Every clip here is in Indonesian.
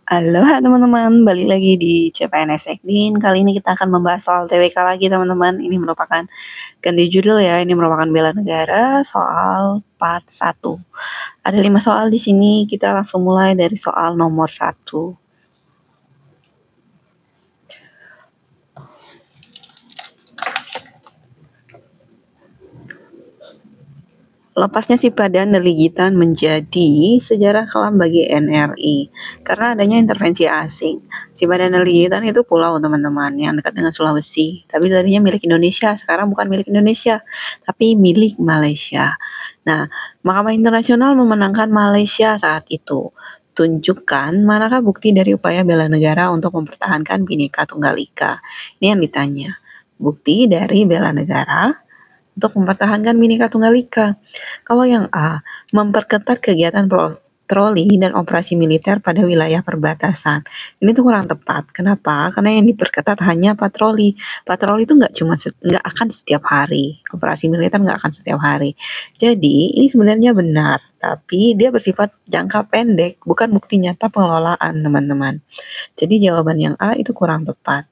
Halo teman-teman, balik lagi di CPNS Ekdin. Kali ini kita akan membahas soal TWK lagi teman-teman. Ini merupakan ganti judul ya, ini merupakan bela negara soal part 1. Ada 5 soal di sini, kita langsung mulai dari soal nomor 1. Lepasnya si Padan Neligitan menjadi sejarah kelam bagi NRI karena adanya intervensi asing. Si Padan Neligitan itu pulau teman-teman yang dekat dengan Sulawesi, tapi tadinya milik Indonesia, sekarang bukan milik Indonesia, tapi milik Malaysia. Nah, Mahkamah Internasional memenangkan Malaysia saat itu. Tunjukkan manakah bukti dari upaya bela negara untuk mempertahankan Bhinneka Tunggal Ika. Ini yang ditanya. Bukti dari bela negara untuk mempertahankan Bhinneka Tunggal Ika. Kalau yang A, memperketat kegiatan patroli dan operasi militer pada wilayah perbatasan. Ini tuh kurang tepat. Kenapa? Karena yang diperketat hanya patroli. Patroli itu nggak akan setiap hari. Operasi militer nggak akan setiap hari. Jadi ini sebenarnya benar, tapi dia bersifat jangka pendek, bukan bukti nyata pengelolaan teman-teman. Jadi jawaban yang A itu kurang tepat.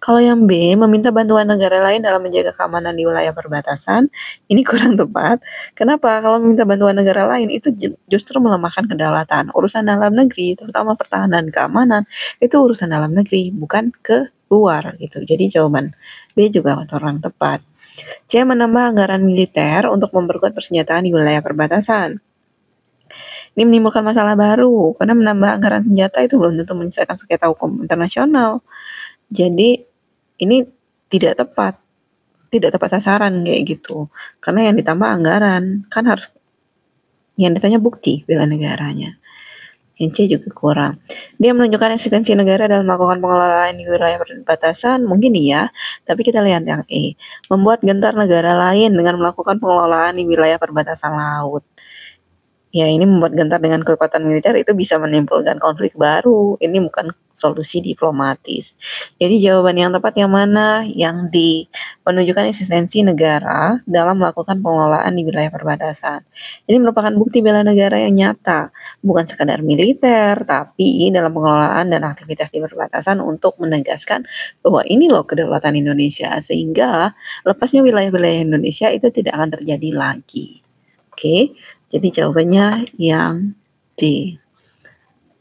Kalau yang B, meminta bantuan negara lain dalam menjaga keamanan di wilayah perbatasan, ini kurang tepat. Kenapa? Kalau meminta bantuan negara lain itu justru melemahkan kedaulatan. Urusan dalam negeri, terutama pertahanan dan keamanan, itu urusan dalam negeri, bukan ke luar gitu. Jadi jawaban B juga kurang tepat. C, menambah anggaran militer untuk memperkuat persenjataan di wilayah perbatasan. Ini menimbulkan masalah baru, karena menambah anggaran senjata itu belum tentu menyelesaikan sengketa hukum internasional. Jadi ini tidak tepat sasaran kayak gitu. Karena yang ditambah anggaran, kan harus yang ditanya bukti bela negaranya. Yang C juga kurang. Dia menunjukkan eksistensi negara dalam melakukan pengelolaan di wilayah perbatasan, mungkin iya, tapi kita lihat yang E. Membuat gentar negara lain dengan melakukan pengelolaan di wilayah perbatasan laut. Ya, ini membuat gentar dengan kekuatan militer itu bisa menimbulkan konflik baru. Ini bukan solusi diplomatis. Jadi jawaban yang tepat yang mana? Yang di menunjukkan eksistensi negara dalam melakukan pengelolaan di wilayah perbatasan. Ini merupakan bukti bela negara yang nyata, bukan sekadar militer, tapi dalam pengelolaan dan aktivitas di perbatasan untuk menegaskan bahwa ini loh kedaulatan Indonesia, sehingga lepasnya wilayah-wilayah Indonesia itu tidak akan terjadi lagi. Oke. Jadi jawabannya yang D.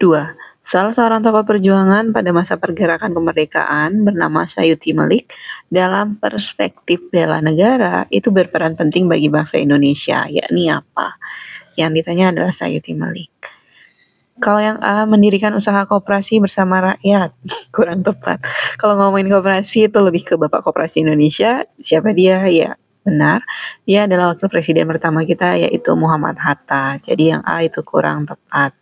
2. Salah seorang tokoh perjuangan pada masa pergerakan kemerdekaan bernama Sayuti Melik dalam perspektif bela negara itu berperan penting bagi bangsa Indonesia, yakni apa? Yang ditanya adalah Sayuti Melik. Kalau yang A, mendirikan usaha koperasi bersama rakyat, kurang tepat. Kalau ngomongin koperasi itu lebih ke Bapak Koperasi Indonesia, siapa dia? Ya, benar, dia adalah wakil presiden pertama kita yaitu Muhammad Hatta. Jadi yang A itu kurang tepat.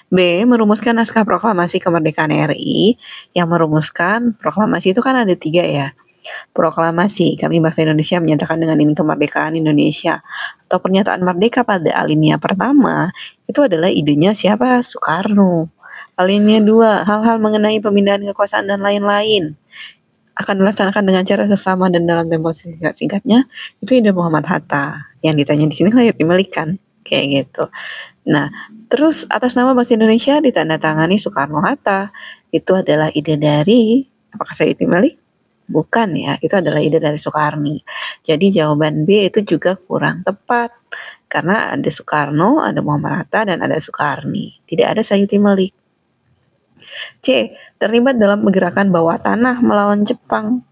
B, merumuskan naskah proklamasi kemerdekaan RI. Yang merumuskan proklamasi itu kan ada 3 ya. Proklamasi, kami bangsa Indonesia menyatakan dengan ini kemerdekaan Indonesia. Atau pernyataan merdeka pada alinea pertama, itu adalah idenya siapa? Soekarno. Alinea 2, hal-hal mengenai pemindahan kekuasaan dan lain-lain akan dilaksanakan dengan cara sesama dan dalam tempo singkat-singkatnya, itu ide Muhammad Hatta. Yang ditanya di sini Sayuti Melik kan, kayak gitu. Nah, terus atas nama bangsa Indonesia ditandatangani Soekarno-Hatta. Itu adalah ide dari, apakah Sayuti Melik? Bukan ya, itu adalah ide dari Soekarni. Jadi jawaban B itu juga kurang tepat. Karena ada Soekarno, ada Muhammad Hatta, dan ada Soekarni. Tidak ada Sayuti Melik. C. Terlibat dalam gerakan bawah tanah melawan Jepang.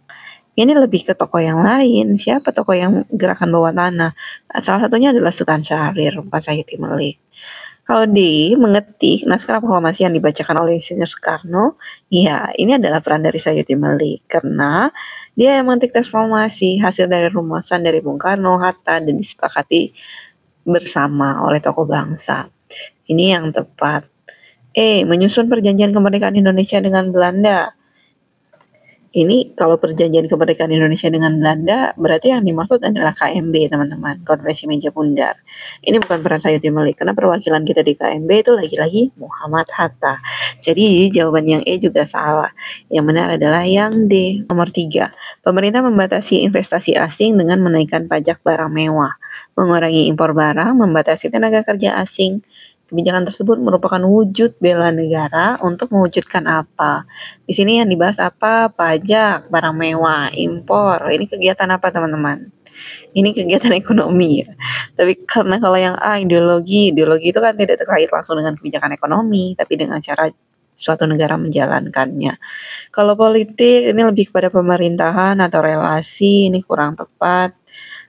Ini lebih ke tokoh yang lain. Siapa tokoh yang gerakan bawah tanah? Salah satunya adalah Sultan Syahrir, bukan Sayuti Melik. Kalau D, mengetik naskah proklamasi yang dibacakan oleh Insinyur Soekarno, ya ini adalah peran dari Sayuti Melik. Karena dia yang mengetik teks proklamasi hasil dari rumusan dari Bung Karno, Hatta, dan disepakati bersama oleh tokoh bangsa. Ini yang tepat. E, menyusun perjanjian kemerdekaan Indonesia dengan Belanda. Ini kalau perjanjian kemerdekaan Indonesia dengan Belanda, berarti yang dimaksud adalah KMB, teman-teman, Konferensi Meja Bundar. Ini bukan peran Sayuti Melik, karena perwakilan kita di KMB itu lagi-lagi Muhammad Hatta. Jadi jawaban yang E juga salah. Yang benar adalah yang D. Nomor 3. Pemerintah membatasi investasi asing dengan menaikkan pajak barang mewah, mengurangi impor barang, membatasi tenaga kerja asing. Kebijakan tersebut merupakan wujud bela negara untuk mewujudkan apa? Di sini yang dibahas apa? Pajak, barang mewah, impor. Ini kegiatan apa, teman-teman? Ini kegiatan ekonomi ya. Tapi karena kalau yang A, ideologi itu kan tidak terkait langsung dengan kebijakan ekonomi, tapi dengan cara suatu negara menjalankannya. Kalau politik ini lebih kepada pemerintahan atau relasi, ini kurang tepat.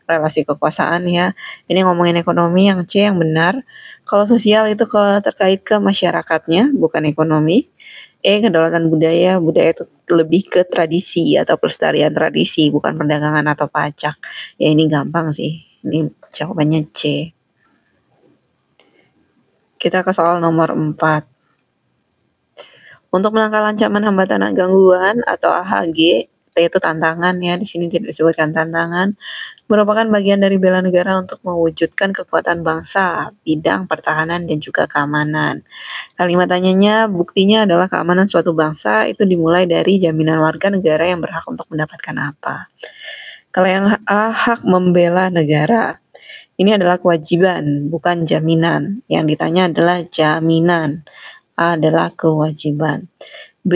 Relasi kekuasaan ya. Ini ngomongin ekonomi yang C yang benar. Kalau sosial itu kalau terkait ke masyarakatnya, bukan ekonomi. Kedaulatan budaya, budaya itu lebih ke tradisi atau pelestarian tradisi, bukan perdagangan atau pajak. Ya ini gampang sih. Ini jawabannya C. Kita ke soal nomor 4. Untuk menangkal ancaman hambatan gangguan atau AHG, yaitu tantangan ya, di sini tidak disebutkan tantangan, merupakan bagian dari bela negara untuk mewujudkan kekuatan bangsa, bidang pertahanan dan juga keamanan. Kalimat tanyanya, buktinya adalah keamanan suatu bangsa itu dimulai dari jaminan warga negara yang berhak untuk mendapatkan apa. Kalau yang A, hak membela negara. Ini adalah kewajiban, bukan jaminan. Yang ditanya adalah jaminan. A adalah kewajiban. B,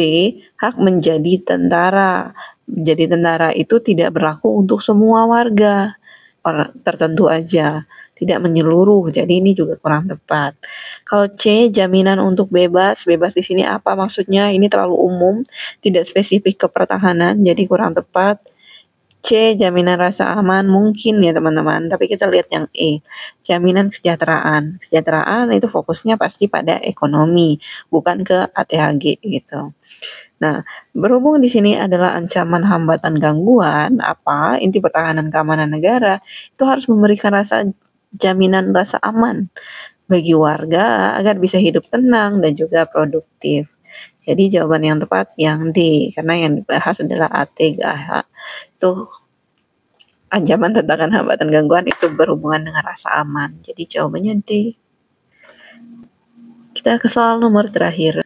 hak menjadi tentara. Jadi tentara itu tidak berlaku untuk semua warga, orang tertentu aja, tidak menyeluruh. Jadi ini juga kurang tepat. Kalau C, jaminan untuk bebas. Bebas di sini apa maksudnya? Ini terlalu umum, tidak spesifik ke pertahanan, jadi kurang tepat. C, jaminan rasa aman mungkin ya teman-teman, tapi kita lihat yang E, jaminan kesejahteraan. Kesejahteraan itu fokusnya pasti pada ekonomi, bukan ke ATHG gitu. Nah, berhubung di sini adalah ancaman hambatan gangguan, apa inti pertahanan keamanan negara itu harus memberikan jaminan rasa aman bagi warga agar bisa hidup tenang dan juga produktif. Jadi jawaban yang tepat yang D, karena yang dibahas adalah ATGH. Itu ancaman tentang hambatan gangguan itu berhubungan dengan rasa aman. Jadi jawabannya D. Kita ke soal nomor terakhir.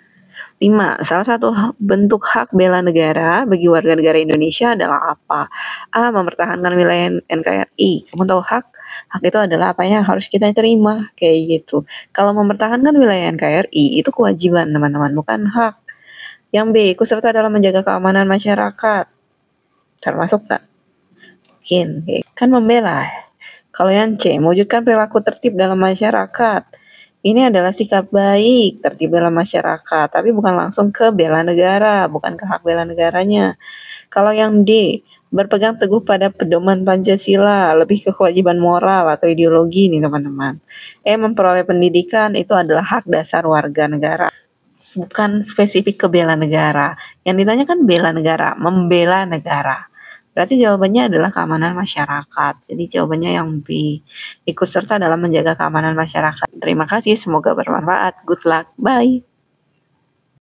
5. Salah satu bentuk hak bela negara bagi warga negara Indonesia adalah apa? A. Mempertahankan wilayah NKRI. Kamu tahu hak? Hak itu adalah apa yang harus kita terima. Kayak gitu. Kalau mempertahankan wilayah NKRI itu kewajiban teman-teman, bukan hak. Yang B. Ikut serta dalam menjaga keamanan masyarakat. Termasuk tak? Mungkin. Kan membela. Kalau yang C. Mewujudkan perilaku tertib dalam masyarakat. Ini adalah sikap baik, tertib dalam masyarakat, tapi bukan langsung ke bela negara, bukan ke hak bela negaranya. Kalau yang D, berpegang teguh pada pedoman Pancasila, lebih ke kewajiban moral atau ideologi nih teman-teman. Memperoleh pendidikan itu adalah hak dasar warga negara, bukan spesifik ke bela negara. Yang ditanya kan bela negara, membela negara. Berarti jawabannya adalah keamanan masyarakat. Jadi jawabannya yang B. Ikut serta dalam menjaga keamanan masyarakat. Terima kasih, semoga bermanfaat. Good luck. Bye.